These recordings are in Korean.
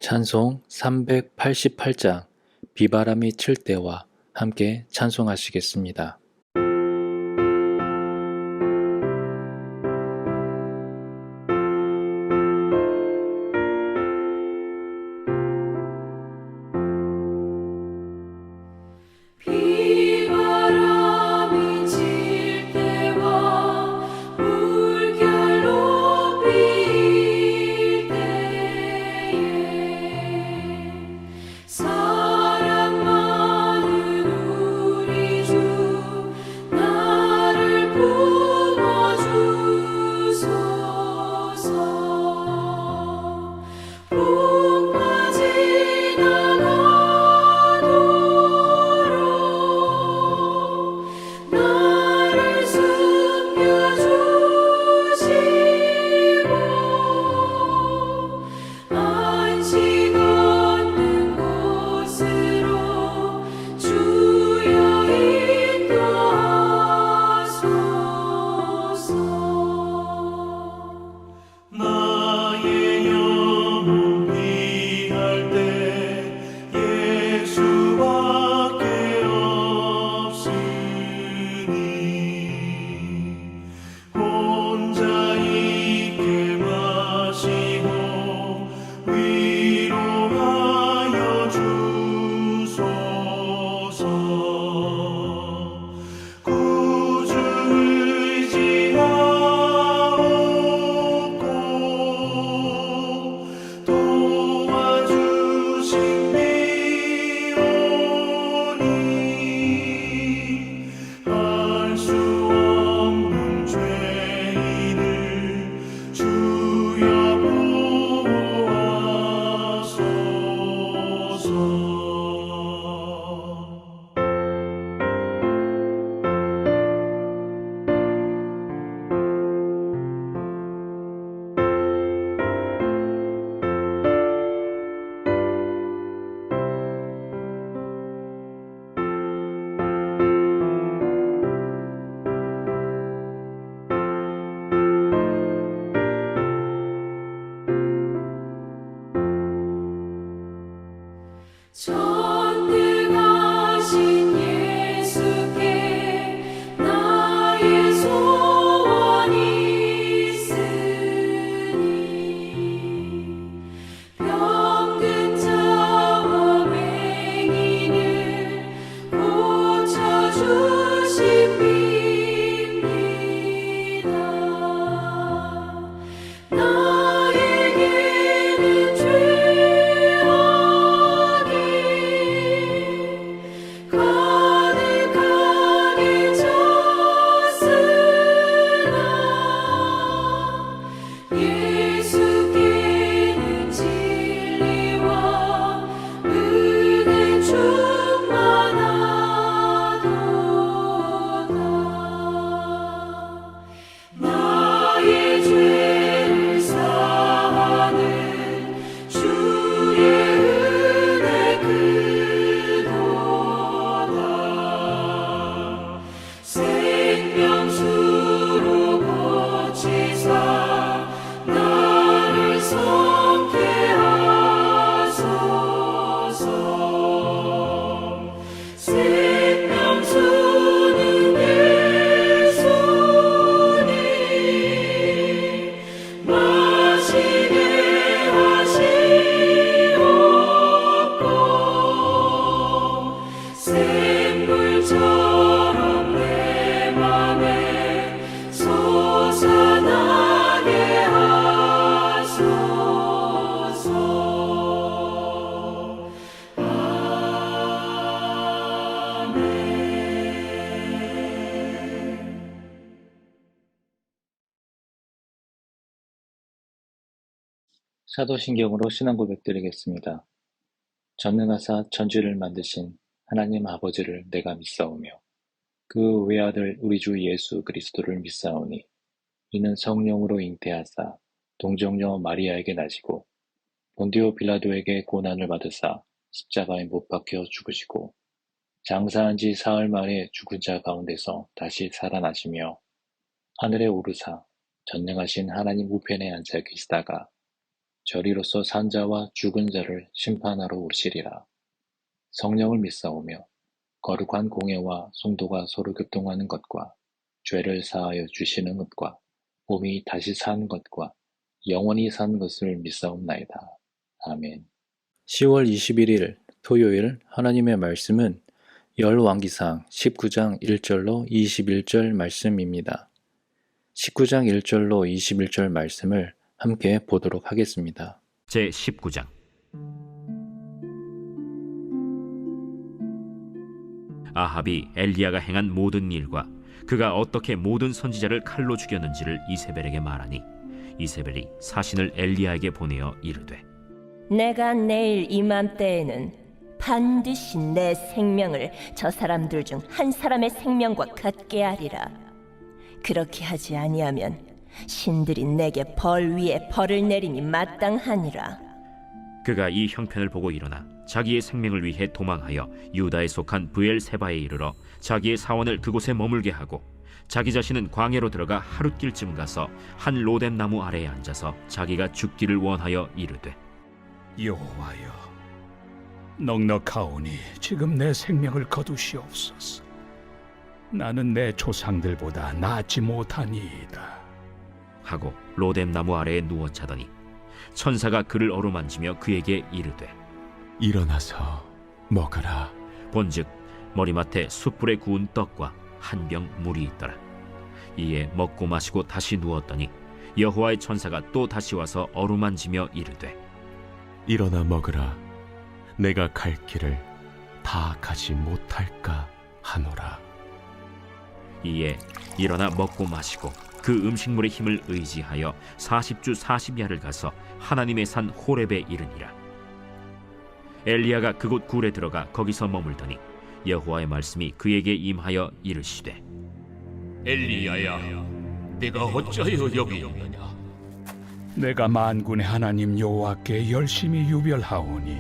찬송 388장 비바람이 칠 때와 함께 찬송하시겠습니다. 비바람이 칠 때와 물결 높일 때에 사랑 많은 우리 주 나를 품어주소서. 풍파지 나가도록 나를 숨겨주시고 안식 얻는 곳으로 주여 인도하소서. 나의 영혼 피할 때 예수밖에 없으니 혼자 있게 마시고 위로하여 주소서. 구주 의지하옵고 도와주신 비오니 알 수 없는 죄인을 주여 보호하소서. 전능하신 예수께 나의 소원이 있으니 병든 자와 맹인을 고쳐주십니다. 나에게는 죄악이 가득하게 졌으나 예수께는 진리와 은혜 충만하도다. 나의 죄를 사하는 주의 은혜 크도다. 생명수로 고치사 나를 성케 하소서. 생명수는 예수니 마시게 하시옵고 샘물처럼 내 맘에 솟아나게 하소서. 아멘. 사도신경으로 신앙 고백드리겠습니다. 전능하사 천지를 만드신 하나님 아버지를 내가 믿사오며 그 외아들 우리 주 예수 그리스도를 믿사오니 이는 성령으로 잉태하사 동정녀 마리아에게 나시고 본디오 빌라도에게 고난을 받으사 십자가에 못 박혀 죽으시고 장사한 지 사흘 만에 죽은 자 가운데서 다시 살아나시며 하늘에 오르사 전능하신 하나님 우편에 앉아 계시다가 저리로서 산 자와 죽은 자를 심판하러 오시리라. 성령을 믿사오며 거룩한 공예와 성도가 서로 교통하는 것과 죄를 사하여 주시는 것과 몸이 다시 산 것과 영원히 산 것을 믿사옵나이다. 아멘. 10월 21일 토요일 하나님의 말씀은 열왕기상 19장 1절로 21절 말씀입니다. 19장 1절로 21절 말씀을 함께 보도록 하겠습니다. 제19장. 아합이 엘리야가 행한 모든 일과 그가 어떻게 모든 선지자를 칼로 죽였는지를 이세벨에게 말하니 이세벨이 사신을 엘리야에게 보내어 이르되 내가 내일 이맘때에는 반드시 내 생명을 저 사람들 중 한 사람의 생명과 같게 하리라. 그렇게 하지 아니하면 신들이 내게 벌 위에 벌을 내림이 마땅하니라. 그가 이 형편을 보고 일어나 자기의 생명을 위해 도망하여 유다에 속한 브엘세바에 이르러 자기의 사원을 그곳에 머물게 하고 자기 자신은 광야로 들어가 하룻길쯤 가서 한 로뎀 나무 아래에 앉아서 자기가 죽기를 원하여 이르되 여호와여, 넉넉하오니 지금 내 생명을 거두시옵소서. 나는 내 조상들보다 낫지 못하니이다 하고 로뎀 나무 아래에 누워 자더니 천사가 그를 어루만지며 그에게 이르되 일어나서 먹으라. 본즉 머리맡에 숯불에 구운 떡과 한 병 물이 있더라. 이에 먹고 마시고 다시 누웠더니 여호와의 천사가 또 다시 와서 어루만지며 이르되 일어나 먹으라. 내가 갈 길을 다 가지 못할까 하노라. 이에 일어나 먹고 마시고 그 음식물의 힘을 의지하여 40주 40야를 가서 하나님의 산 호렙에 이르니라. 엘리야가 그곳 굴에 들어가 거기서 머물더니 여호와의 말씀이 그에게 임하여 이르시되 엘리야야, 네가 어찌하여 여기 있느냐? 내가 만군의 하나님 여호와께 열심히 유별하오니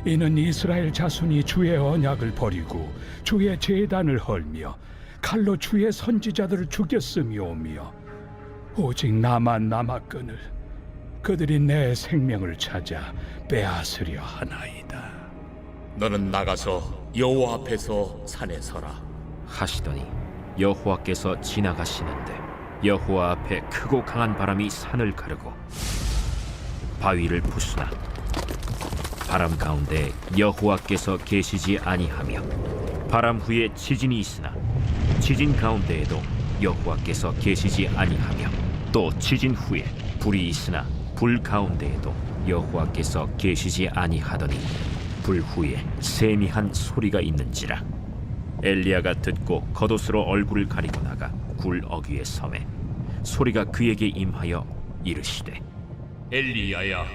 이는 이스라엘 자손이 주의 언약을 버리고 주의 제단을 헐며 칼로 주의 선지자들을 죽였음이오며 오직 나만 남았거늘 그들이 내 생명을 찾아 빼앗으려 하나이다. 너는 나가서 여호와 앞에서 산에 서라. 하시더니 여호와께서 지나가시는데 여호와 앞에 크고 강한 바람이 산을 가르고 바위를 부수나 바람 가운데 여호와께서 계시지 아니하며 바람 후에 지진이 있으나 지진 가운데에도 여호와께서 계시지 아니하며 또 지진 후에 불이 있으나 불 가운데에도 여호와께서 계시지 아니하더니 불 후에 세미한 소리가 있는지라. 엘리야가 듣고 겉옷으로 얼굴을 가리고 나가 굴 어귀에 섬에 소리가 그에게 임하여 이르시되 엘리야야,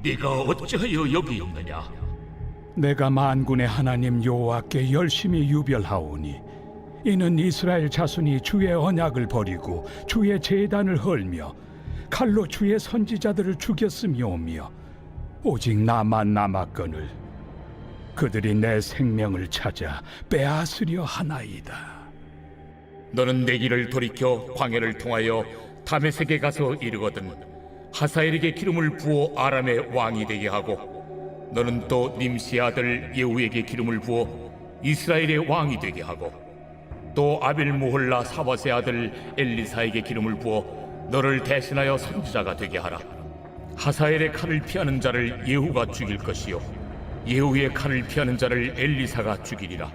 네가 어찌하여 여기 있느냐? 내가 만군의 하나님 여호와께 열심히 유별하오니 이는 이스라엘 자손이 주의 언약을 버리고 주의 제단을 헐며 칼로 주의 선지자들을 죽였음이오며 오직 나만 남았거늘 그들이 내 생명을 찾아 빼앗으려 하나이다. 너는 내 길을 돌이켜 광야를 통하여 다메섹에 가서 이르거든 하사엘에게 기름을 부어 아람의 왕이 되게 하고 너는 또 님시의 아들 예후에게 기름을 부어 이스라엘의 왕이 되게 하고 또 아빌무홀라 사밧의 아들 엘리사에게 기름을 부어 너를 대신하여 선지자가 되게 하라. 하사엘의 칼을 피하는 자를 예후가 죽일 것이요 예후의 칼을 피하는 자를 엘리사가 죽이리라.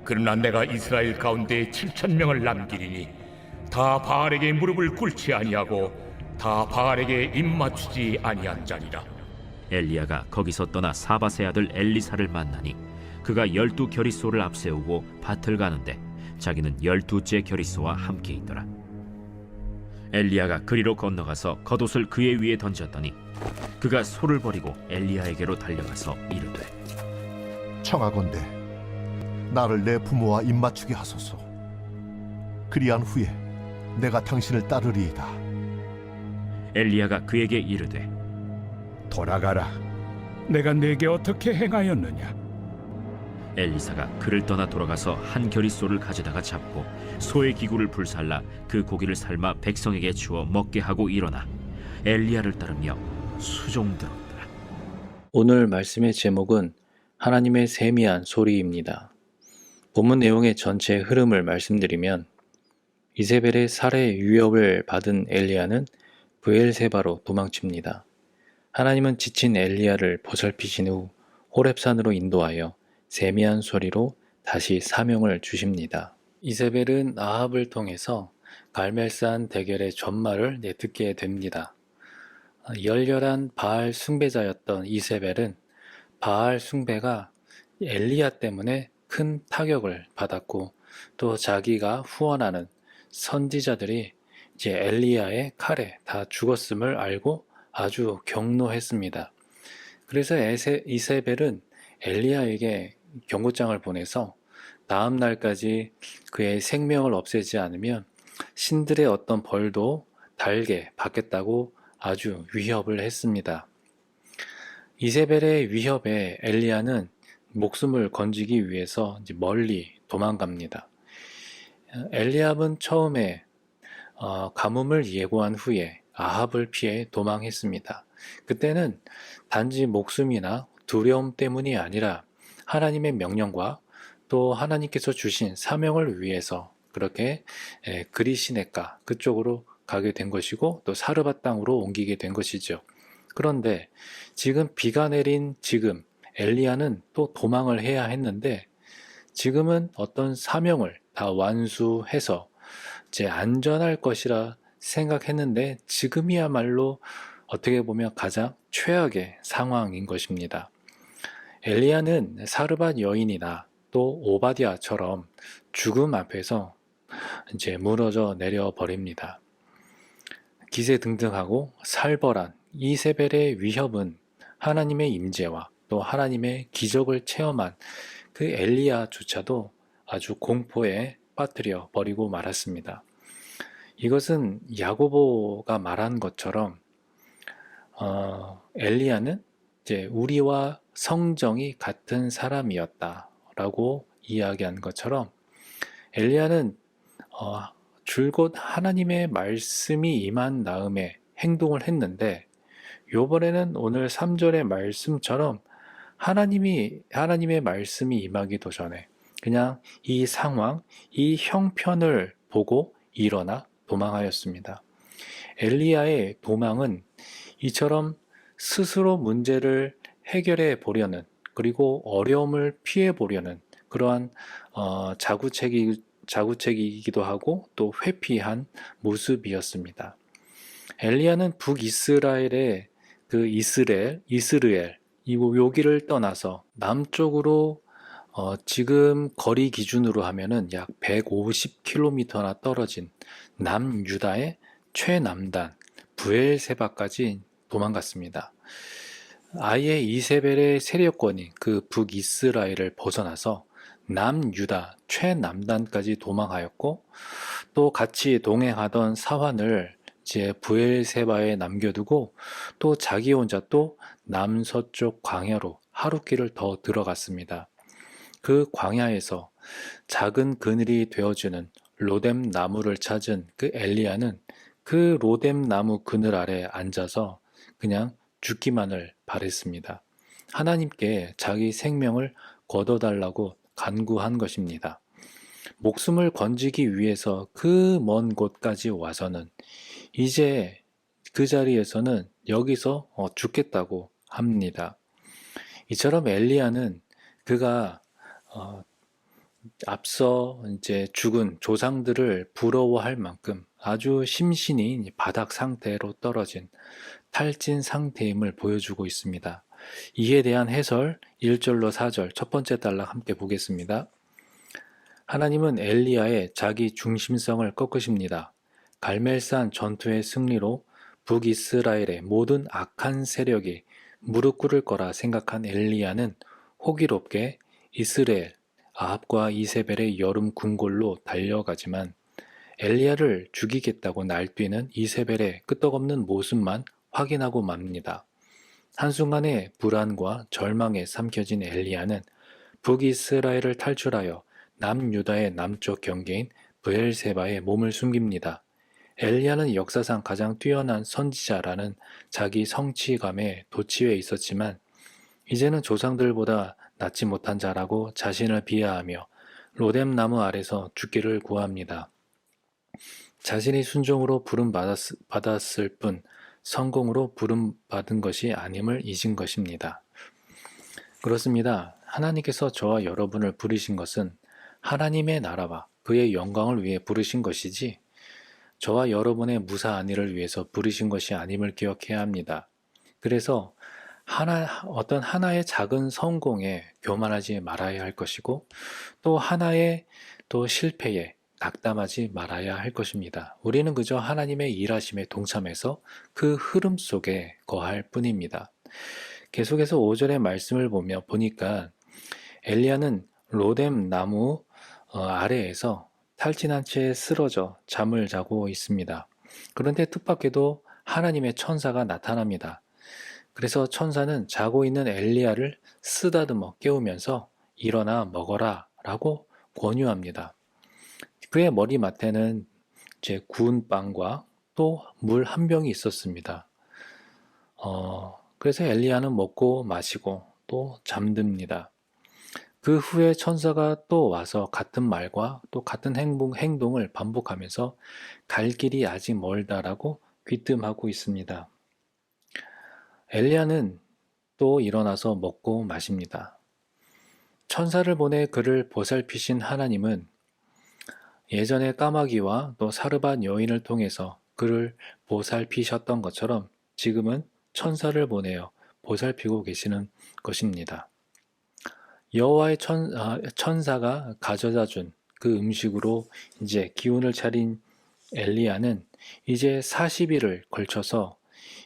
그러나 내가 이스라엘 가운데 7,000명을 남기리니 다 바알에게 무릎을 꿇지 아니하고 다 바알에게 입맞추지 아니한 자니라. 엘리야가 거기서 떠나 사밧의 아들 엘리사를 만나니 그가 12겨릿소를 앞세우고 밭을 가는데 자기는 12째 겨릿소와 함께 있더라. 엘리야가 그리로 건너가서 겉옷을 그의 위에 던졌더니 그가 소를 버리고 엘리야에게로 달려가서 이르되 청하건대 나를 내 부모와 입맞추게 하소서. 그리한 후에 내가 당신을 따르리이다. 엘리야가 그에게 이르되 돌아가라. 내가 네게 어떻게 행하였느냐? 엘리사가 그를 떠나 돌아가서 한 겨릿소를 가져다가 잡고 소의 기구를 불살라 그 고기를 삶아 백성에게 주어 먹게 하고 일어나 엘리야를 따르며 수종들었더라. 오늘 말씀의 제목은 하나님의 세미한 소리입니다. 본문 내용의 전체 흐름을 말씀드리면 이세벨의 살해 위협을 받은 엘리야는 브엘세바로 도망칩니다. 하나님은 지친 엘리야를 보살피신 후 호렙산으로 인도하여 세미한 소리로 다시 사명을 주십니다. 이세벨은 아합을 통해서 갈멜산 대결의 전말을 듣게 됩니다. 열렬한 바알 숭배자였던 이세벨은 바알 숭배가 엘리야 때문에 큰 타격을 받았고 또 자기가 후원하는 선지자들이 이제 엘리야의 칼에 다 죽었음을 알고 아주 경노했습니다. 그래서 이세벨은 엘리야에게 경고장을 보내서 다음 날까지 그의 생명을 없애지 않으면 신들의 어떤 벌도 달게 받겠다고 아주 위협을 했습니다. 이세벨의 위협에 엘리야는 목숨을 건지기 위해서 이제 멀리 도망갑니다. 엘리압은 처음에 가뭄을 예고한 후에 아합을 피해 도망했습니다. 그때는 단지 목숨이나 두려움 때문이 아니라 하나님의 명령과 또 하나님께서 주신 사명을 위해서 그렇게 그리시네가 그쪽으로 가게 된 것이고 또 사르밧 땅으로 옮기게 된 것이죠. 그런데 지금 비가 내린 지금 엘리야는 또 도망을 해야 했는데 지금은 어떤 사명을 다 완수해서 이제 안전할 것이라 생각했는데 지금이야말로 어떻게 보면 가장 최악의 상황인 것입니다. 엘리야는 사르밧 여인이나 또 오바댜처럼 죽음 앞에서 이제 무너져 내려 버립니다. 기세등등하고 살벌한 이세벨의 위협은 하나님의 임재와 또 하나님의 기적을 체험한 그 엘리야조차도 아주 공포에 빠뜨려 버리고 말았습니다. 이것은 야고보가 말한 것처럼 엘리야는 이제 우리와 성정이 같은 사람이었다라고 이야기한 것처럼 엘리야는 줄곧 하나님의 말씀이 임한 다음에 행동을 했는데 요번에는 오늘 3절의 말씀처럼 하나님의 말씀이 임하기도 전에 그냥 이 상황, 이 형편을 보고 일어나 도망하였습니다. 엘리야의 도망은 이처럼 스스로 문제를 해결해 보려는 그리고 어려움을 피해 보려는 그러한 자구책이기도 하고 또 회피한 모습이었습니다. 엘리야는 북이스라엘의 그 이스르엘 여기를 떠나서 남쪽으로 지금 거리 기준으로 하면은 약 150km나 떨어진 남유다의 최남단 브엘세바까지 도망갔습니다. 아예 이세벨의 세력권인 그 북이스라엘을 벗어나서 남유다 최남단까지 도망하였고 또 같이 동행하던 사환을 이제 브엘세바에 남겨두고 또 자기 혼자 또 남서쪽 광야로 하룻길을 더 들어갔습니다. 그 광야에서 작은 그늘이 되어주는 로뎀 나무를 찾은 그 엘리야는 그 로뎀 나무 그늘 아래 앉아서 그냥 죽기만을 바랬습니다. 하나님께 자기 생명을 거둬달라고 간구한 것입니다. 목숨을 건지기 위해서 그 먼 곳까지 와서는 이제 그 자리에서는 여기서 죽겠다고 합니다. 이처럼 엘리야는 그가 앞서 이제 죽은 조상들을 부러워할 만큼 아주 심신이 바닥 상태로 떨어진 탈진 상태임을 보여주고 있습니다. 이에 대한 해설 1절로 4절 첫 번째 단락 함께 보겠습니다. 하나님은 엘리야의 자기 중심성을 꺾으십니다. 갈멜산 전투의 승리로 북이스라엘의 모든 악한 세력이 무릎 꿇을 거라 생각한 엘리야는 호기롭게 이스라엘 아합과 이세벨의 여름 궁궐로 달려가지만 엘리야를 죽이겠다고 날뛰는 이세벨의 끄떡없는 모습만 확인하고 맙니다. 한순간의 불안과 절망에 삼켜진 엘리야는 북이스라엘을 탈출하여 남유다의 남쪽 경계인 브엘세바에 몸을 숨깁니다. 엘리야는 역사상 가장 뛰어난 선지자라는 자기 성취감에 도취해 있었지만 이제는 조상들보다 낫지 못한 자라고 자신을 비하하며 로뎀 나무 아래서 죽기를 구합니다. 자신이 순종으로 받았을 뿐 성공으로 받은 것이 아님을 잊은 것입니다. 그렇습니다. 하나님께서 저와 여러분을 부르신 것은 하나님의 나라와 그의 영광을 위해 부르신 것이지 저와 여러분의 무사한 일을 위해서 부르신 것이 아님을 기억해야 합니다. 그래서 어떤 하나의 작은 성공에 교만하지 말아야 할 것이고 또 하나의 또 실패에 낙담하지 말아야 할 것입니다. 우리는 그저 하나님의 일하심에 동참해서 그 흐름 속에 거할 뿐입니다. 계속해서 5절의 말씀을 보니까 엘리야는 로뎀 나무 아래에서 탈진한 채 쓰러져 잠을 자고 있습니다. 그런데 뜻밖에도 하나님의 천사가 나타납니다. 그래서 천사는 자고 있는 엘리야를 쓰다듬어 깨우면서 일어나 먹어라 라고 권유합니다. 그의 머리맡에는 구운 빵과 또 물 한 병이 있었습니다. 그래서 엘리야는 먹고 마시고 또 잠듭니다. 그 후에 천사가 또 와서 같은 말과 또 같은 행동을 반복하면서 갈 길이 아직 멀다라고 귀뜸하고 있습니다. 엘리야는 또 일어나서 먹고 마십니다. 천사를 보내 그를 보살피신 하나님은 예전에 까마귀와 또 사르밧 여인을 통해서 그를 보살피셨던 것처럼 지금은 천사를 보내어 보살피고 계시는 것입니다. 여호와의 천사가 가져다 준 그 음식으로 이제 기운을 차린 엘리야는 이제 40일을 걸쳐서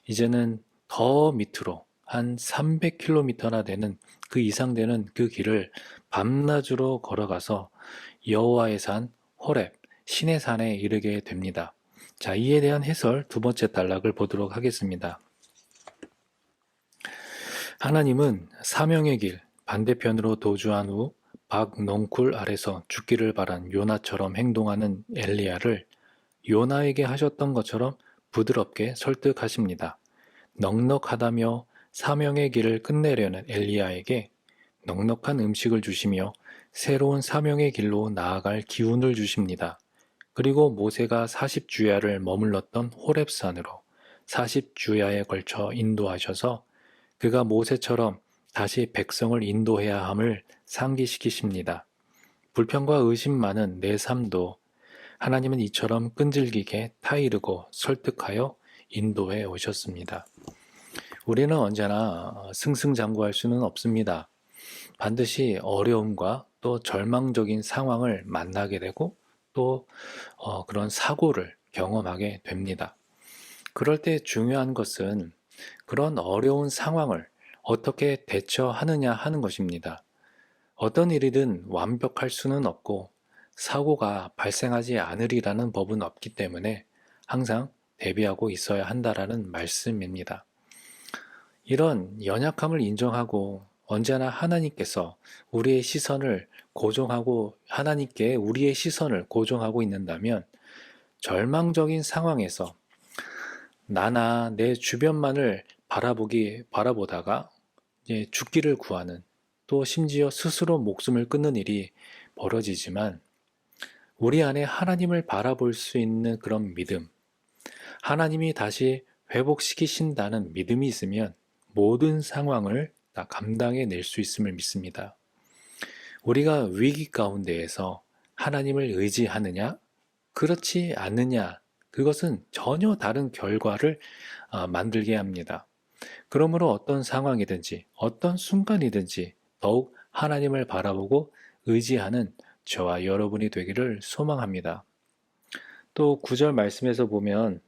이제는 더 밑으로 한 300km나 되는 그 이상 되는 그 길을 밤낮으로 걸어가서 여호와의 산 호렙 신의 산에 이르게 됩니다. 자, 이에 대한 해설 두 번째 단락을 보도록 하겠습니다. 하나님은 사명의 길 반대편으로 도주한 후 박넝쿨 아래서 죽기를 바란 요나처럼 행동하는 엘리야를 요나에게 하셨던 것처럼 부드럽게 설득하십니다. 넉넉하다며 사명의 길을 끝내려는 엘리야에게 넉넉한 음식을 주시며 새로운 사명의 길로 나아갈 기운을 주십니다. 그리고 모세가 40주야를 머물렀던 호렙산으로 40주야에 걸쳐 인도하셔서 그가 모세처럼 다시 백성을 인도해야 함을 상기시키십니다. 불평과 의심 많은 내 삶도 하나님은 이처럼 끈질기게 타이르고 설득하여 인도해 오셨습니다. 우리는 언제나 승승장구할 수는 없습니다. 반드시 어려움과 또 절망적인 상황을 만나게 되고 또 그런 사고를 경험하게 됩니다. 그럴 때 중요한 것은 그런 어려운 상황을 어떻게 대처하느냐 하는 것입니다. 어떤 일이든 완벽할 수는 없고 사고가 발생하지 않으리라는 법은 없기 때문에 항상 대비하고 있어야 한다라는 말씀입니다. 이런 연약함을 인정하고 언제나 하나님께서 우리의 시선을 고정하고 하나님께 우리의 시선을 고정하고 있는다면 절망적인 상황에서 나나 내 주변만을 바라보다가 이제 죽기를 구하는 또 심지어 스스로 목숨을 끊는 일이 벌어지지만 우리 안에 하나님을 바라볼 수 있는 그런 믿음, 하나님이 다시 회복시키신다는 믿음이 있으면 모든 상황을 다 감당해 낼 수 있음을 믿습니다. 우리가 위기 가운데에서 하나님을 의지하느냐, 그렇지 않느냐, 그것은 전혀 다른 결과를 만들게 합니다. 그러므로 어떤 상황이든지 어떤 순간이든지 더욱 하나님을 바라보고 의지하는 저와 여러분이 되기를 소망합니다. 또 9절 말씀에서 보면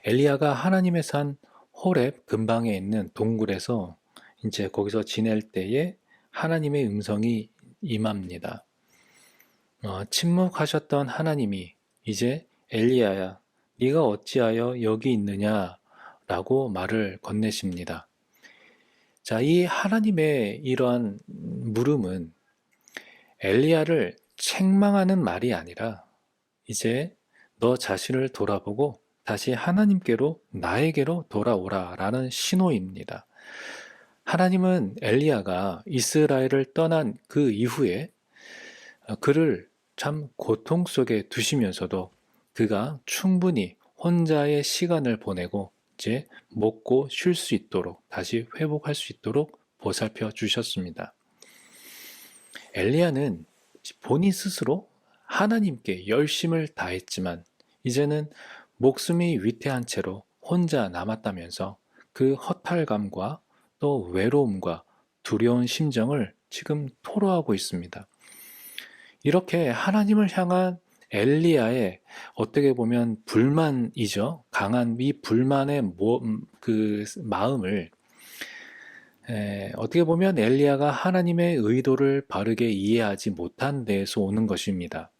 엘리야가 하나님의 산 호렙 근방에 있는 동굴에서 이제 거기서 지낼 때에 하나님의 음성이 임합니다. 침묵하셨던 하나님이 이제 엘리야야, 네가 어찌하여 여기 있느냐 라고 말을 건네십니다. 자, 이 하나님의 이러한 물음은 엘리야를 책망하는 말이 아니라 이제 너 자신을 돌아보고 다시 하나님께로 나에게로 돌아오라 라는 신호입니다. 하나님은 엘리야가 이스라엘을 떠난 그 이후에 그를 참 고통 속에 두시면서도 그가 충분히 혼자의 시간을 보내고 이제 먹고 쉴 수 있도록 다시 회복할 수 있도록 보살펴 주셨습니다. 엘리야는 본인 스스로 하나님께 열심을 다했지만 이제는 목숨이 위태한 채로 혼자 남았다면서 그 허탈감과 또 외로움과 두려운 심정을 지금 토로하고 있습니다. 이렇게 하나님을 향한 엘리야의 어떻게 보면 불만이죠. 강한 이 불만의 그 마음을 어떻게 보면 엘리야가 하나님의 의도를 바르게 이해하지 못한 데에서 오는 것입니다.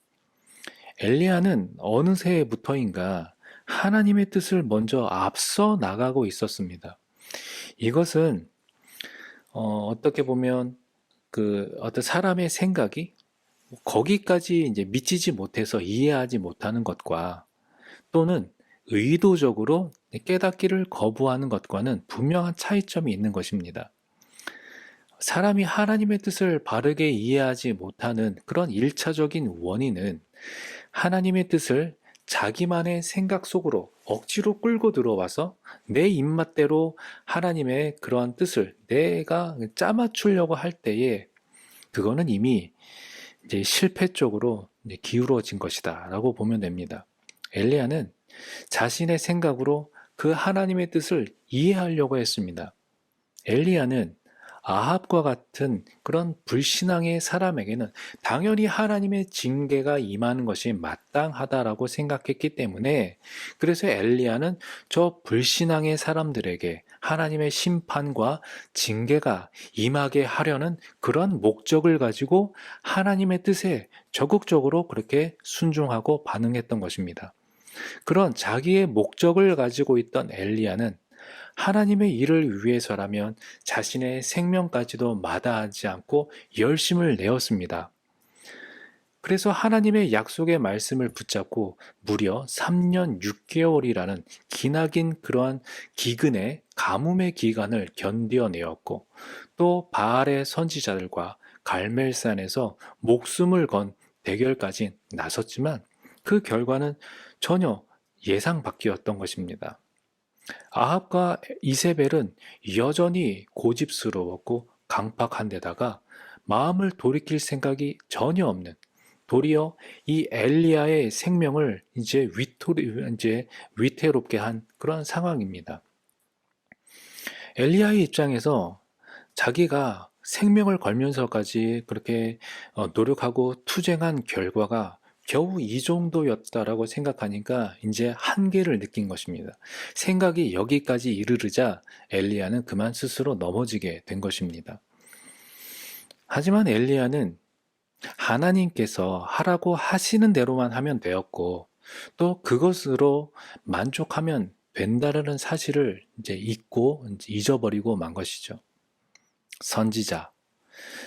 엘리야는 어느새부터인가 하나님의 뜻을 먼저 앞서 나가고 있었습니다. 이것은 어떻게 보면 그 어떤 사람의 생각이 거기까지 이제 미치지 못해서 이해하지 못하는 것과 또는 의도적으로 깨닫기를 거부하는 것과는 분명한 차이점이 있는 것입니다. 사람이 하나님의 뜻을 바르게 이해하지 못하는 그런 1차적인 원인은 하나님의 뜻을 자기만의 생각 속으로 억지로 끌고 들어와서 내 입맛대로 하나님의 그러한 뜻을 내가 짜맞추려고 할 때에 그거는 이미 이제 실패 쪽으로 기울어진 것이다 라고 보면 됩니다. 엘리야는 자신의 생각으로 그 하나님의 뜻을 이해하려고 했습니다. 엘리야는 아합과 같은 그런 불신앙의 사람에게는 당연히 하나님의 징계가 임하는 것이 마땅하다라고 생각했기 때문에 그래서 엘리야는 저 불신앙의 사람들에게 하나님의 심판과 징계가 임하게 하려는 그런 목적을 가지고 하나님의 뜻에 적극적으로 그렇게 순종하고 반응했던 것입니다. 그런 자기의 목적을 가지고 있던 엘리야는 하나님의 일을 위해서라면 자신의 생명까지도 마다하지 않고 열심을 내었습니다. 그래서 하나님의 약속의 말씀을 붙잡고 무려 3년 6개월이라는 기나긴 그러한 기근의 가뭄의 기간을 견뎌내었고 또 바알의 선지자들과 갈멜산에서 목숨을 건 대결까지 나섰지만 그 결과는 전혀 예상 밖이었던 것입니다. 아합과 이세벨은 여전히 고집스러웠고 강팍한 데다가 마음을 돌이킬 생각이 전혀 없는 도리어 이 엘리야의 생명을 이제 위태롭게 한 그런 상황입니다. 엘리야의 입장에서 자기가 생명을 걸면서까지 그렇게 노력하고 투쟁한 결과가 겨우 이 정도였다라고 생각하니까 이제 한계를 느낀 것입니다. 생각이 여기까지 이르르자 엘리야는 그만 스스로 넘어지게 된 것입니다. 하지만 엘리야는 하나님께서 하라고 하시는 대로만 하면 되었고 또 그것으로 만족하면 된다라는 사실을 이제 잊고 잊어버리고 만 것이죠.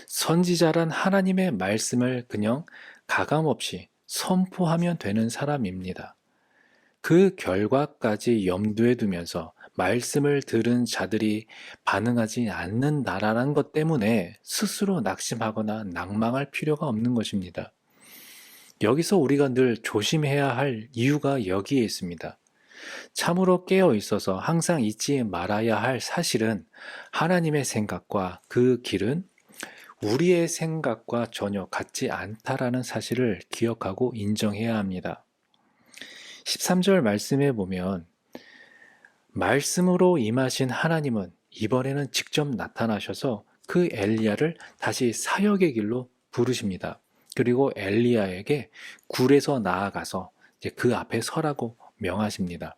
선지자란 하나님의 말씀을 그냥 가감없이 선포하면 되는 사람입니다. 그 결과까지 염두에 두면서 말씀을 들은 자들이 반응하지 않는다라는 것 때문에 스스로 낙심하거나 낭망할 필요가 없는 것입니다. 여기서 우리가 늘 조심해야 할 이유가 여기에 있습니다. 참으로 깨어 있어서 항상 잊지 말아야 할 사실은 하나님의 생각과 그 길은 우리의 생각과 전혀 같지 않다라는 사실을 기억하고 인정해야 합니다. 13절 말씀에 보면 말씀으로 임하신 하나님은 이번에는 직접 나타나셔서 그 엘리야를 다시 사역의 길로 부르십니다. 그리고 엘리야에게 굴에서 나아가서 이제 그 앞에 서라고 명하십니다.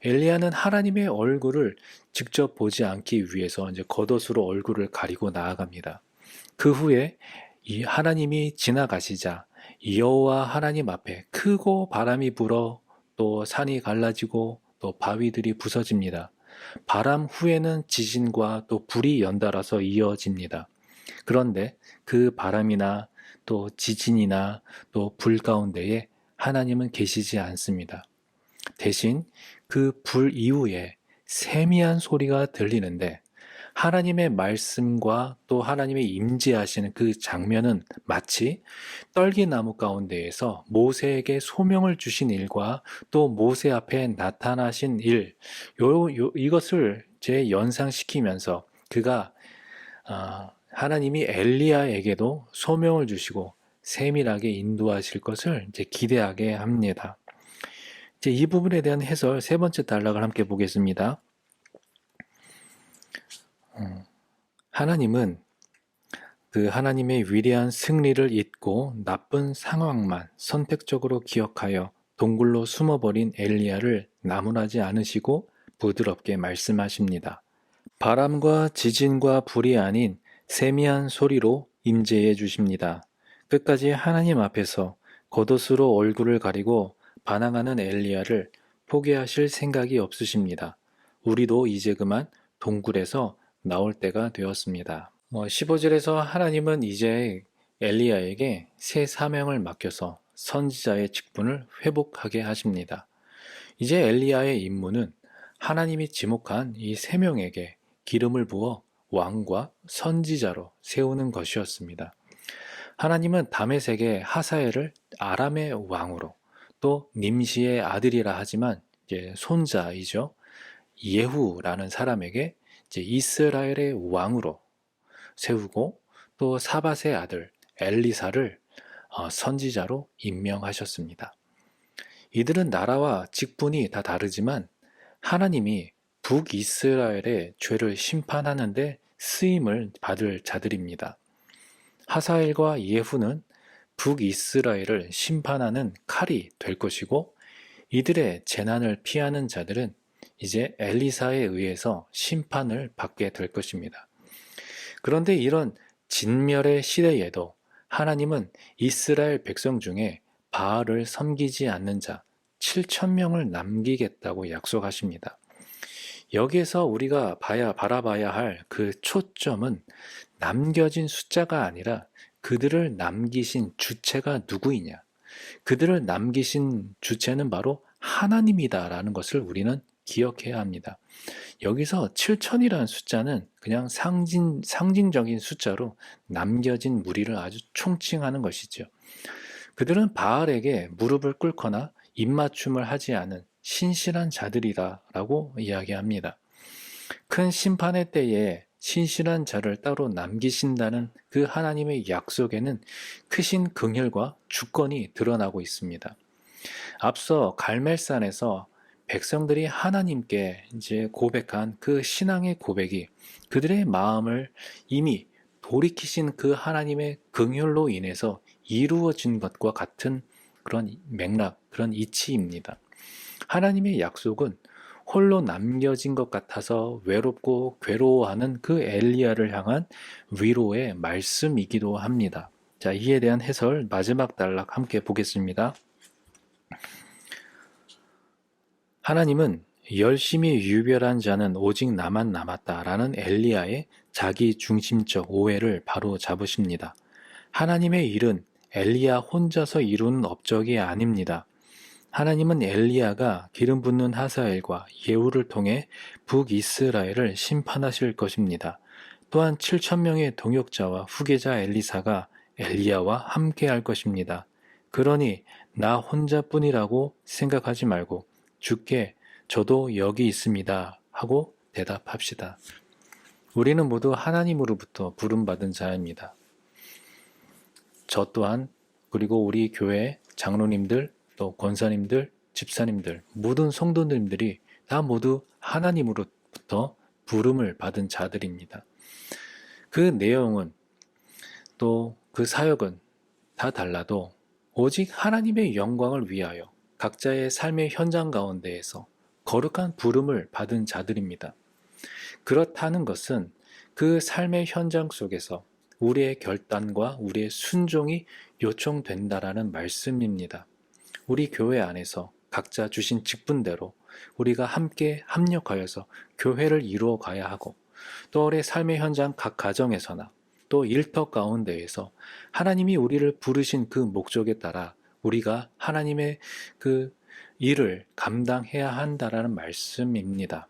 엘리야는 하나님의 얼굴을 직접 보지 않기 위해서 이제 겉옷으로 얼굴을 가리고 나아갑니다. 그 후에 이 하나님이 지나가시자 여호와 하나님 앞에 크고 바람이 불어 또 산이 갈라지고 또 바위들이 부서집니다. 바람 후에는 지진과 또 불이 연달아서 이어집니다. 그런데 그 바람이나 또 지진이나 또 불 가운데에 하나님은 계시지 않습니다. 대신 그 불 이후에 세미한 소리가 들리는데 하나님의 말씀과 또 하나님의 임재하시는 그 장면은 마치 떨기나무 가운데에서 모세에게 소명을 주신 일과 또 모세 앞에 나타나신 일, 이것을 연상시키면서 그가 하나님이 엘리야에게도 소명을 주시고 세밀하게 인도하실 것을 기대하게 합니다. 이 부분에 대한 해설 세 번째 단락을 함께 보겠습니다. 하나님은 그 하나님의 위대한 승리를 잊고 나쁜 상황만 선택적으로 기억하여 동굴로 숨어버린 엘리야를 나무라지 않으시고 부드럽게 말씀하십니다. 바람과 지진과 불이 아닌 세미한 소리로 임재해 주십니다. 끝까지 하나님 앞에서 겉옷으로 얼굴을 가리고 반항하는 엘리야를 포기하실 생각이 없으십니다. 우리도 이제 그만 동굴에서 나올 때가 되었습니다. 15절에서 하나님은 이제 엘리야에게 새 사명을 맡겨서 선지자의 직분을 회복하게 하십니다. 이제 엘리야의 임무는 하나님이 지목한 이 세 명에게 기름을 부어 왕과 선지자로 세우는 것이었습니다. 하나님은 다메섹의 하사엘을 아람의 왕으로, 또 님시의 아들이라 하지만 손자이죠. 예후라는 사람에게 이스라엘의 왕으로 세우고, 또 사밧의 아들 엘리사를 선지자로 임명하셨습니다. 이들은 나라와 직분이 다 다르지만 하나님이 북이스라엘의 죄를 심판하는데 쓰임을 받을 자들입니다. 하사엘과 예후는 북이스라엘을 심판하는 칼이 될 것이고, 이들의 재난을 피하는 자들은 이제 엘리사에 의해서 심판을 받게 될 것입니다. 그런데 이런 진멸의 시대에도 하나님은 이스라엘 백성 중에 바알을 섬기지 않는 자 7,000명을 남기겠다고 약속하십니다. 여기에서 우리가 바라봐야 할 그 초점은 남겨진 숫자가 아니라 그들을 남기신 주체가 누구이냐, 그들을 남기신 주체는 바로 하나님이다라는 것을 우리는 기억해야 합니다. 여기서 7,000이라는 숫자는 그냥 상징적인 숫자로 남겨진 무리를 아주 총칭하는 것이죠. 그들은 바알에게 무릎을 꿇거나 입맞춤을 하지 않은 신실한 자들이다라고 이야기합니다. 큰 심판의 때에 신실한 자를 따로 남기신다는 그 하나님의 약속에는 크신 긍휼과 주권이 드러나고 있습니다. 앞서 갈멜산에서 백성들이 하나님께 고백한 그 신앙의 고백이 그들의 마음을 이미 돌이키신 그 하나님의 긍휼로 인해서 이루어진 것과 같은 그런 맥락, 그런 이치입니다. 하나님의 약속은 홀로 남겨진 것 같아서 외롭고 괴로워하는 그 엘리야를 향한 위로의 말씀이기도 합니다. 자, 이에 대한 해설 마지막 단락 함께 보겠습니다. 하나님은 열심히 유별한 자는 오직 나만 남았다라는 엘리야의 자기 중심적 오해를 바로 잡으십니다. 하나님의 일은 엘리야 혼자서 이루는 업적이 아닙니다. 하나님은 엘리야가 기름 붓는 하사엘과 예후를 통해 북이스라엘을 심판하실 것입니다. 또한 7,000명의 동역자와 후계자 엘리사가 엘리야와 함께 할 것입니다. 그러니 나 혼자뿐이라고 생각하지 말고 주께 저도 여기 있습니다 하고 대답합시다. 우리는 모두 하나님으로부터 부름받은 자입니다. 저 또한, 그리고 우리 교회 장로님들, 또 권사님들, 집사님들, 모든 성도님들이 다 모두 하나님으로부터 부름을 받은 자들입니다. 그 내용은 또 그 사역은 다 달라도 오직 하나님의 영광을 위하여 각자의 삶의 현장 가운데에서 거룩한 부름을 받은 자들입니다. 그렇다는 것은 그 삶의 현장 속에서 우리의 결단과 우리의 순종이 요청된다라는 말씀입니다. 우리 교회 안에서 각자 주신 직분대로 우리가 함께 합력하여서 교회를 이루어 가야 하고, 또 우리의 삶의 현장 각 가정에서나 또 일터 가운데에서 하나님이 우리를 부르신 그 목적에 따라 우리가 하나님의 그 일을 감당해야 한다라는 말씀입니다.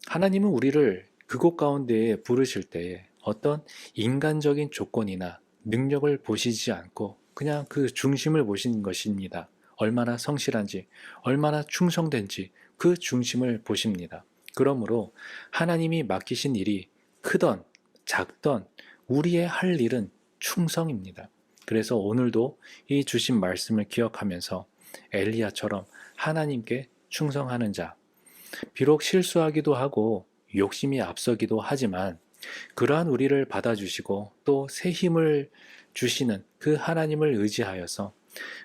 하나님은 우리를 그곳 가운데에 부르실 때에 어떤 인간적인 조건이나 능력을 보시지 않고 그냥 그 중심을 보시는 것입니다. 얼마나 성실한지, 얼마나 충성된지 그 중심을 보십니다. 그러므로 하나님이 맡기신 일이 크던 작던 우리의 할 일은 충성입니다. 그래서 오늘도 이 주신 말씀을 기억하면서 엘리야처럼 하나님께 충성하는 자, 비록 실수하기도 하고 욕심이 앞서기도 하지만 그러한 우리를 받아주시고 또 새 힘을 주시는 그 하나님을 의지하여서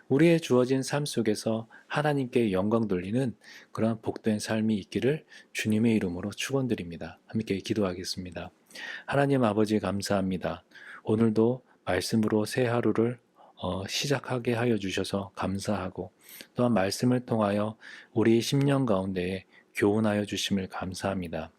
우리의 주어진 삶 속에서 하나님께 영광 돌리는 그런 복된 삶이 있기를 주님의 이름으로 축원드립니다. 함께 기도하겠습니다. 하나님 아버지 감사합니다. 오늘도 말씀으로 새 하루를 시작하게 하여 주셔서 감사하고 또한 말씀을 통하여 우리 심령 가운데에 교훈하여 주심을 감사합니다.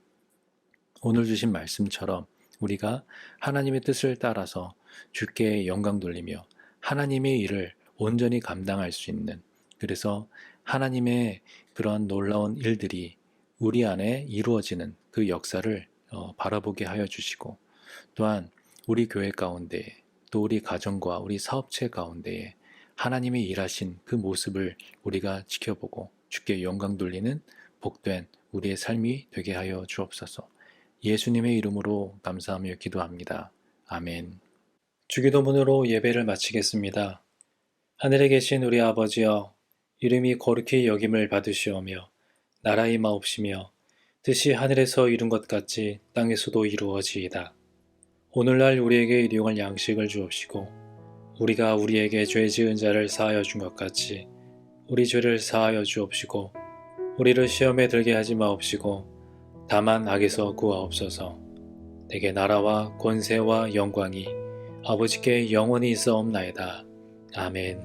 오늘 주신 말씀처럼 우리가 하나님의 뜻을 따라서 주께 영광 돌리며 하나님의 일을 온전히 감당할 수 있는, 그래서 하나님의 그런 놀라운 일들이 우리 안에 이루어지는 그 역사를 바라보게 하여 주시고 또한 우리 교회 가운데 또 우리 가정과 우리 사업체 가운데에 하나님이 일하신 그 모습을 우리가 지켜보고 주께 영광 돌리는 복된 우리의 삶이 되게 하여 주옵소서. 예수님의 이름으로 감사하며 기도합니다. 아멘. 주기도문으로 예배를 마치겠습니다. 하늘에 계신 우리 아버지여, 이름이 거룩히 여김을 받으시오며 나라의 마옵시며 뜻이 하늘에서 이룬 것 같이 땅에서도 이루어지이다. 오늘날 우리에게 일용할 양식을 주옵시고 우리가 우리에게 죄 지은 자를 사하여 준 것 같이 우리 죄를 사하여 주옵시고 우리를 시험에 들게 하지 마옵시고 다만 악에서 구하옵소서. 내게 나라와 권세와 영광이 아버지께 영원히 있사옵나이다. 아멘.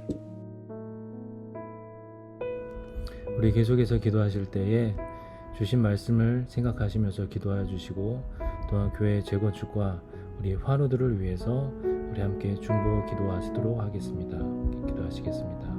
우리 계속해서 기도하실 때에 주신 말씀을 생각하시면서 기도하여 주시고 또한 교회 재건축과 우리 환우들을 위해서 우리 함께 중보 기도하시도록 하겠습니다. 기도하시겠습니다.